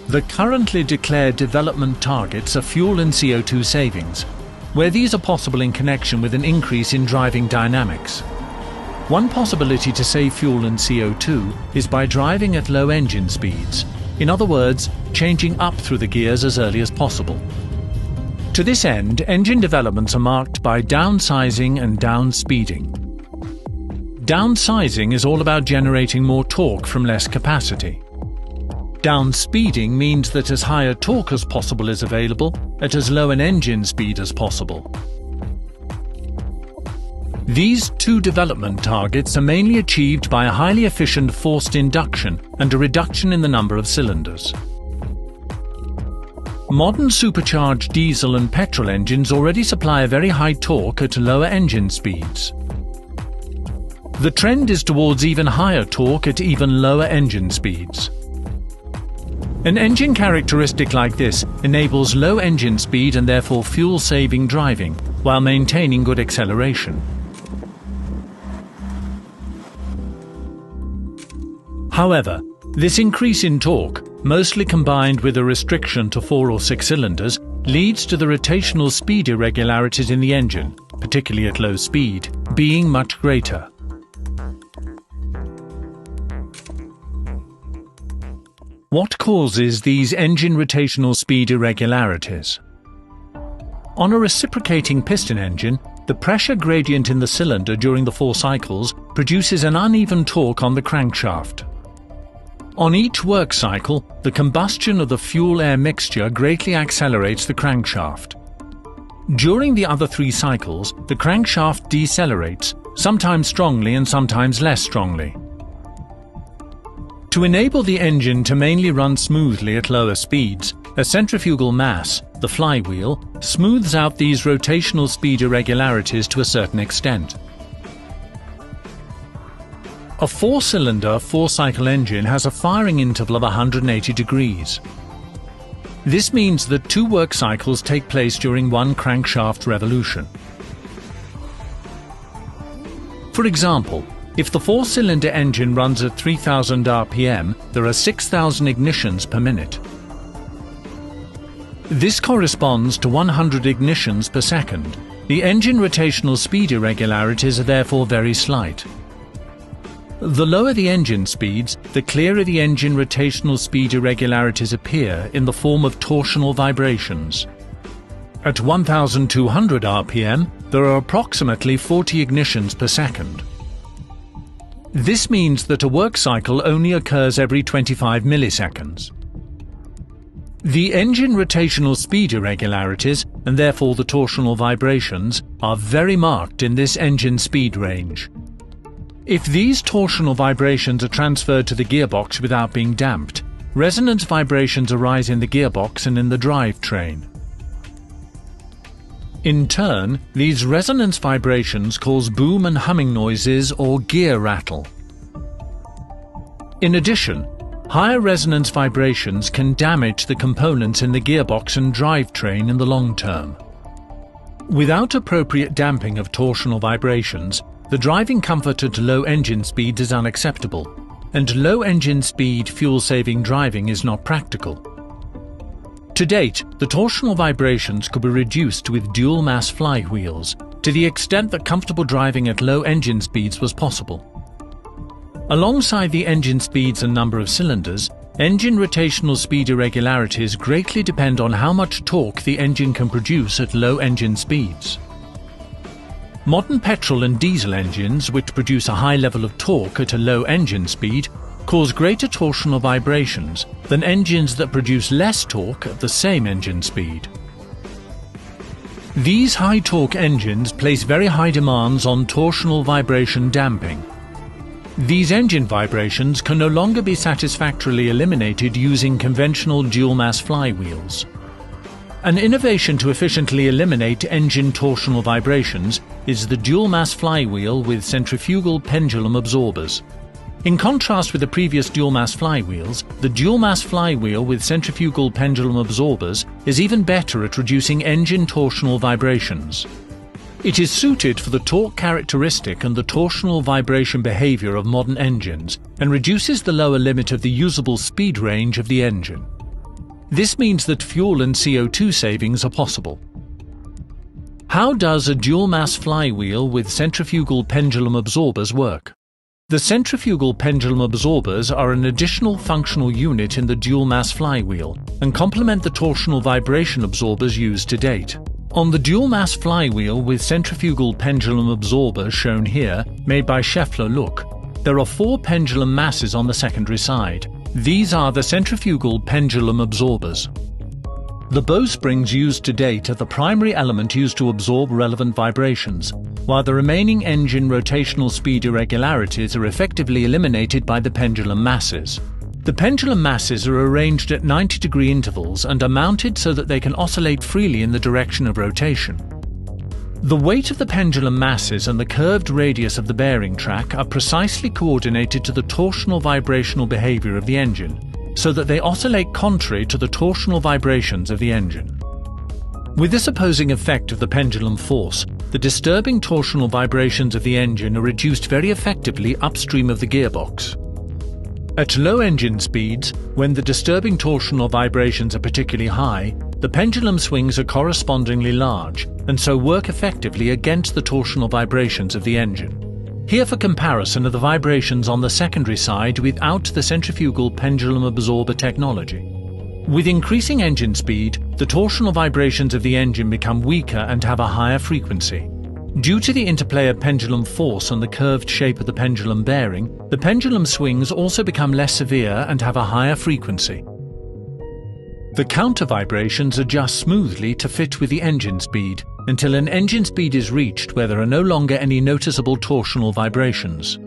The currently declared development targets are fuel and CO2 savings, where these are possible in connection with an increase in driving dynamics. One possibility to save fuel and CO2 is by driving at low engine speeds, in other words, changing up through the gears as early as possible. To this end, engine developments are marked by downsizing and downspeeding. Downsizing is all about generating more torque from less capacity. Downspeeding means that as high a torque as possible is available at as low an engine speed as possible. These two development targets are mainly achieved by a highly efficient forced induction and a reduction in the number of cylinders. Modern supercharged diesel and petrol engines already supply a very high torque at lower engine speeds. The trend is towards even higher torque at even lower engine speeds. An engine characteristic like this enables low engine speed and therefore fuel-saving driving, while maintaining good acceleration. However, this increase in torque, mostly combined with a restriction to 4 or 6 cylinders, leads to the rotational speed irregularities in the engine, particularly at low speed, being much greater. What causes these engine rotational speed irregularities? On a reciprocating piston engine, the pressure gradient in the cylinder during the 4 cycles produces an uneven torque on the crankshaft. On each work cycle, the combustion of the fuel-air mixture greatly accelerates the crankshaft. During the other 3 cycles, the crankshaft decelerates, sometimes strongly and sometimes less strongly. To enable the engine to mainly run smoothly at lower speeds, a centrifugal mass, the flywheel, smooths out these rotational speed irregularities to a certain extent. A 4-cylinder, 4-cycle engine has a firing interval of 180 degrees. This means that 2 work cycles take place during 1 crankshaft revolution. For example, if the 4-cylinder engine runs at 3000 RPM, there are 6000 ignitions per minute. This corresponds to 100 ignitions per second. The engine rotational speed irregularities are therefore very slight. The lower the engine speeds, the clearer the engine rotational speed irregularities appear in the form of torsional vibrations. At 1200 RPM, there are approximately 40 ignitions per second. This means that a work cycle only occurs every 25 milliseconds. The engine rotational speed irregularities, and therefore the torsional vibrations, are very marked in this engine speed range. If these torsional vibrations are transferred to the gearbox without being damped, resonance vibrations arise in the gearbox and in the drivetrain. In turn, these resonance vibrations cause boom and humming noises or gear rattle. In addition, higher resonance vibrations can damage the components in the gearbox and drivetrain in the long term. Without appropriate damping of torsional vibrations, the driving comfort at low engine speeds is unacceptable, and low engine speed fuel-saving driving is not practical. To date, the torsional vibrations could be reduced with dual-mass flywheels, to the extent that comfortable driving at low engine speeds was possible. Alongside the engine speeds and number of cylinders, engine rotational speed irregularities greatly depend on how much torque the engine can produce at low engine speeds. Modern petrol and diesel engines, which produce a high level of torque at a low engine speed, cause greater torsional vibrations than engines that produce less torque at the same engine speed. These high-torque engines place very high demands on torsional vibration damping. These engine vibrations can no longer be satisfactorily eliminated using conventional dual-mass flywheels. An innovation to efficiently eliminate engine torsional vibrations is the dual-mass flywheel with centrifugal pendulum absorbers. In contrast with the previous dual-mass flywheels, the dual-mass flywheel with centrifugal pendulum absorbers is even better at reducing engine torsional vibrations. It is suited for the torque characteristic and the torsional vibration behavior of modern engines and reduces the lower limit of the usable speed range of the engine. This means that fuel and CO2 savings are possible. How does a dual-mass flywheel with centrifugal pendulum absorbers work? The centrifugal pendulum absorbers are an additional functional unit in the dual-mass flywheel and complement the torsional vibration absorbers used to date. On the dual-mass flywheel with centrifugal pendulum absorbers shown here, made by Scheffler-Look, there are 4 pendulum masses on the secondary side. These are the centrifugal pendulum absorbers. The bowsprings used to date are the primary element used to absorb relevant vibrations, while the remaining engine rotational speed irregularities are effectively eliminated by the pendulum masses. The pendulum masses are arranged at 90-degree intervals and are mounted so that they can oscillate freely in the direction of rotation. The weight of the pendulum masses and the curved radius of the bearing track are precisely coordinated to the torsional vibrational behavior of the engine, so that they oscillate contrary to the torsional vibrations of the engine. With this opposing effect of the pendulum force, the disturbing torsional vibrations of the engine are reduced very effectively upstream of the gearbox. At low engine speeds, when the disturbing torsional vibrations are particularly high, the pendulum swings are correspondingly large and so work effectively against the torsional vibrations of the engine. Here for comparison are the vibrations on the secondary side without the centrifugal pendulum absorber technology. With increasing engine speed, the torsional vibrations of the engine become weaker and have a higher frequency. Due to the interplay of pendulum force and the curved shape of the pendulum bearing, the pendulum swings also become less severe and have a higher frequency. The counter vibrations adjust smoothly to fit with the engine speed until an engine speed is reached where there are no longer any noticeable torsional vibrations.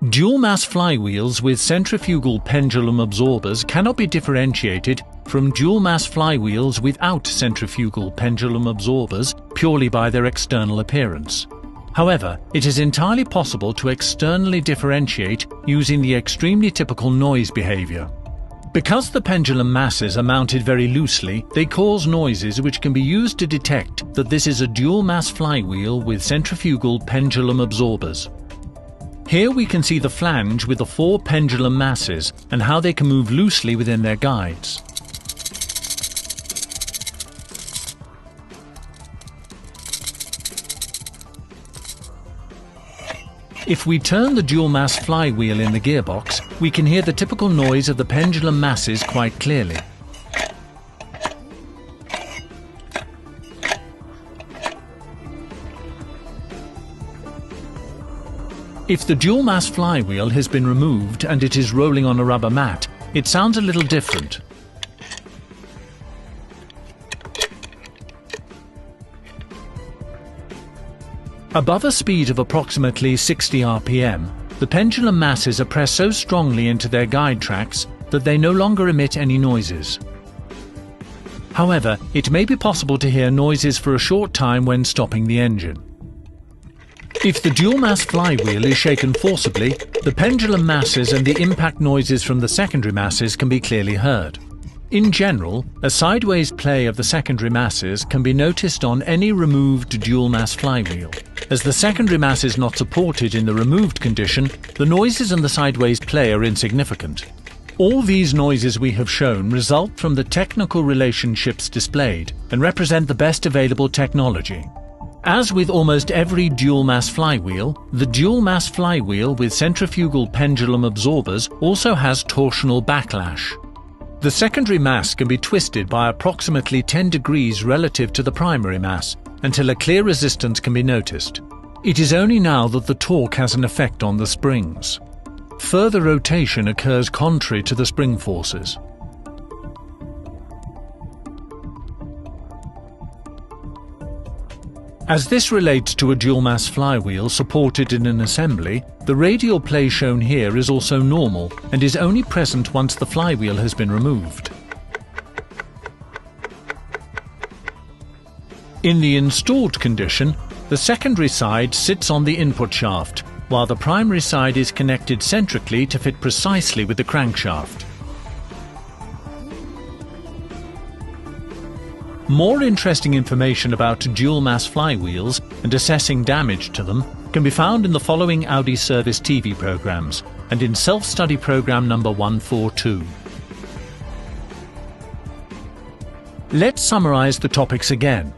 Dual-mass flywheels with centrifugal pendulum absorbers cannot be differentiated from dual-mass flywheels without centrifugal pendulum absorbers purely by their external appearance. However, it is entirely possible to externally differentiate using the extremely typical noise behavior. Because the pendulum masses are mounted very loosely, they cause noises which can be used to detect that this is a dual-mass flywheel with centrifugal pendulum absorbers. Here we can see the flange with the 4 pendulum masses and how they can move loosely within their guides. If we turn the dual-mass flywheel in the gearbox, we can hear the typical noise of the pendulum masses quite clearly. If the dual-mass flywheel has been removed and it is rolling on a rubber mat, it sounds a little different. Above a speed of approximately 60 rpm, the pendulum masses are pressed so strongly into their guide tracks that they no longer emit any noises. However, it may be possible to hear noises for a short time when stopping the engine. If the dual-mass flywheel is shaken forcibly, the pendulum masses and the impact noises from the secondary masses can be clearly heard. In general, a sideways play of the secondary masses can be noticed on any removed dual-mass flywheel. As the secondary mass is not supported in the removed condition, the noises and the sideways play are insignificant. All these noises we have shown result from the technical relationships displayed and represent the best available technology. As with almost every dual-mass flywheel, the dual-mass flywheel with centrifugal pendulum absorbers also has torsional backlash. The secondary mass can be twisted by approximately 10 degrees relative to the primary mass until a clear resistance can be noticed. It is only now that the torque has an effect on the springs. Further rotation occurs contrary to the spring forces. As this relates to a dual-mass flywheel supported in an assembly, the radial play shown here is also normal and is only present once the flywheel has been removed. In the installed condition, the secondary side sits on the input shaft, while the primary side is connected centrically to fit precisely with the crankshaft. More interesting information about dual-mass flywheels and assessing damage to them can be found in the following Audi Service TV programs and in Self-Study Program number 142. Let's summarize the topics again.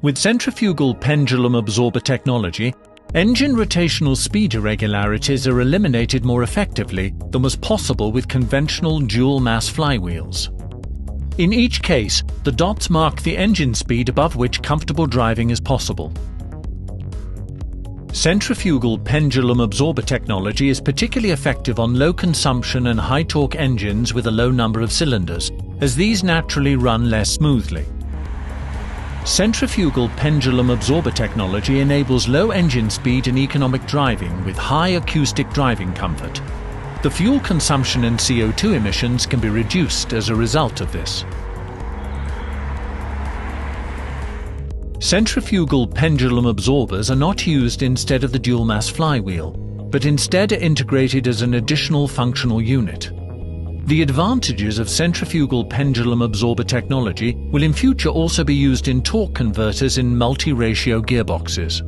With centrifugal pendulum absorber technology, engine rotational speed irregularities are eliminated more effectively than was possible with conventional dual-mass flywheels. In each case, the dots mark the engine speed above which comfortable driving is possible. Centrifugal pendulum absorber technology is particularly effective on low-consumption and high-torque engines with a low number of cylinders, as these naturally run less smoothly. Centrifugal pendulum absorber technology enables low engine speed and economic driving with high acoustic driving comfort. The fuel consumption and CO2 emissions can be reduced as a result of this. Centrifugal pendulum absorbers are not used instead of the dual-mass flywheel, but instead are integrated as an additional functional unit. The advantages of centrifugal pendulum absorber technology will in future also be used in torque converters in multi-ratio gearboxes.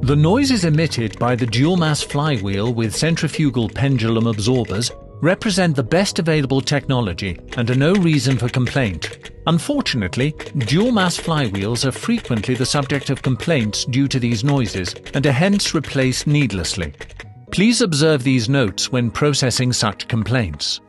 The noises emitted by the dual-mass flywheel with centrifugal pendulum absorbers represent the best available technology and are no reason for complaint. Unfortunately, dual-mass flywheels are frequently the subject of complaints due to these noises and are hence replaced needlessly. Please observe these notes when processing such complaints.